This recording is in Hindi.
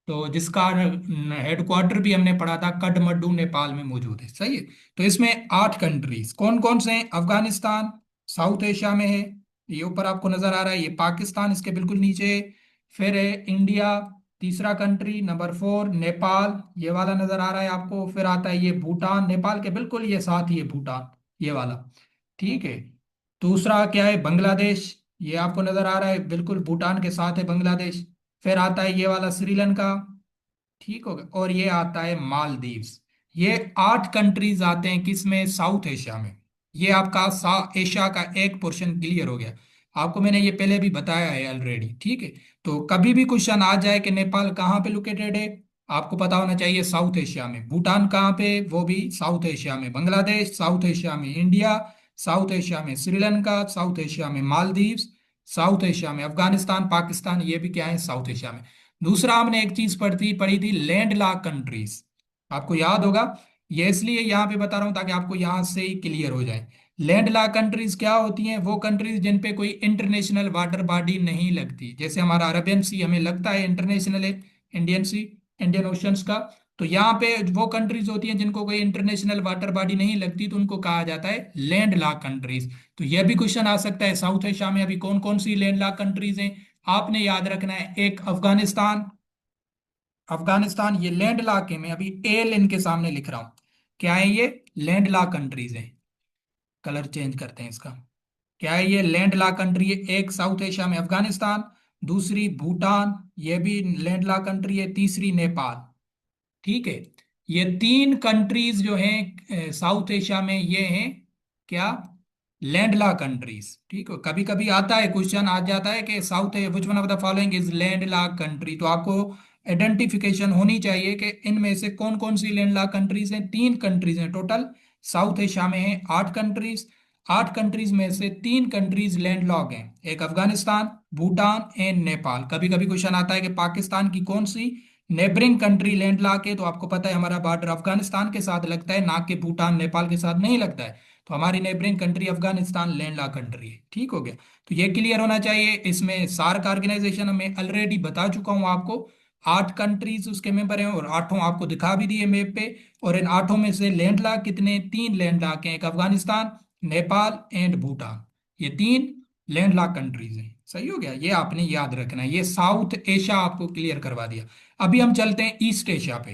तो जिसका हेडक्वार्टर भी हमने पढ़ा था काठमांडू नेपाल में मौजूद है। सही है। तो इसमें 8 कंट्रीज कौन कौन से हैं? अफगानिस्तान साउथ एशिया में है, ये ऊपर आपको नजर आ रहा है। ये पाकिस्तान इसके बिल्कुल नीचे है। फिर है इंडिया, तीसरा कंट्री नंबर 4। नेपाल ये वाला नजर आ रहा है आपको। फिर आता है ये भूटान, नेपाल के बिल्कुल ये साथ ही है भूटान, ये वाला। ठीक है। दूसरा क्या है? बांग्लादेश, ये आपको नजर आ रहा है बिल्कुल भूटान के साथ है बांग्लादेश। फिर आता है ये वाला श्रीलंका। ठीक हो गया। और ये आता है मालदीव्स। ये 8 कंट्रीज आते हैं किसमें? साउथ एशिया में। ये आपका एशिया का एक पोर्शन क्लियर हो गया। आपको मैंने ये पहले भी बताया है ऑलरेडी। ठीक है। तो कभी भी क्वेश्चन आ जाए कि नेपाल कहाँ पे लोकेटेड है, आपको पता होना चाहिए साउथ एशिया में। भूटान कहाँ पे? वो भी साउथ एशिया में। बांग्लादेश साउथ एशिया में। इंडिया साउथ एशिया में। श्रीलंका साउथ एशिया में। मालदीव्स साउथ एशिया में। अफगानिस्तान पाकिस्तान ये भी क्या है? साउथ एशिया में। दूसरा हमने एक चीज पढ़ी थी लैंड लॉक कंट्रीज, आपको याद होगा। ये इसलिए यहाँ पे बता रहा हूँ ताकि आपको यहाँ से ही क्लियर हो जाए। लैंड लॉक कंट्रीज क्या होती हैं? वो कंट्रीज जिन पे कोई इंटरनेशनल वाटर बॉडी नहीं लगती। जैसे हमारा अरबियन सी हमें लगता है इंटरनेशनल है, इंडियन सी, इंडियन ओशंस का। तो यहाँ पे वो कंट्रीज होती हैं जिनको कोई इंटरनेशनल वाटर बॉडी नहीं लगती, तो उनको कहा जाता है लैंड लॉक कंट्रीज। तो यह भी क्वेश्चन आ सकता है साउथ एशिया में अभी कौन कौन सी लैंड लॉक कंट्रीज हैं। आपने याद रखना है, एक अफगानिस्तान, अफगानिस्तान ये लैंड लॉक है। मैं अभी एल इनके सामने लिख रहा हूं। क्या है ये? लैंड लॉक कंट्रीज है। कलर चेंज करते हैं इसका। क्या है ये? लैंड लॉक कंट्री है। एक साउथ एशिया में अफगानिस्तान, दूसरी भूटान ये भी लैंड लॉक कंट्री है, तीसरी नेपाल। ठीक है। ये 3 कंट्रीज जो हैं साउथ एशिया में, ये हैं क्या? Land lock countries. ठीक है। कभी कभी आता है क्वेश्चन आ जाता है कि south which one of the following is land lock country, तो आपको आइडेंटिफिकेशन होनी चाहिए कि इनमें से कौन कौन सी लैंड लॉक कंट्रीज हैं। 3 कंट्रीज हैं टोटल साउथ एशिया में है। 8 कंट्रीज, 8 कंट्रीज में से 3 कंट्रीज लैंड लॉक हैं, एक अफगानिस्तान, भूटान एंड नेपाल। कभी कभी क्वेश्चन आता है कि पाकिस्तान की कौन सी नेबरिंग कंट्री लैंड लॉक है, तो आपको पता है हमारा बॉर्डर अफगानिस्तान के साथ लगता है, ना कि भूटान नेपाल के साथ नहीं लगता है। तो हमारी neighbouring country Afghanistan land lock country है। ठीक हो गया। तो ये क्लियर होना चाहिए। इसमें सार्क ऑर्गेनाइजेशन में ऑलरेडी बता चुका हूं आपको, 8 कंट्रीज उसके मेंबर हैं और 8 आपको दिखा भी दिए मैप पे। और इन 8 में से लैंड लॉक कितने? 3 लैंड लॉक हैं, एक अफगानिस्तान, नेपाल एंड भूटान। ये 3 लैंड लॉक कंट्रीज हैं। सही हो गया। ये आपने याद रखना है। ये साउथ एशिया आपको क्लियर करवा दिया। अभी हम चलते हैं ईस्ट एशिया पे।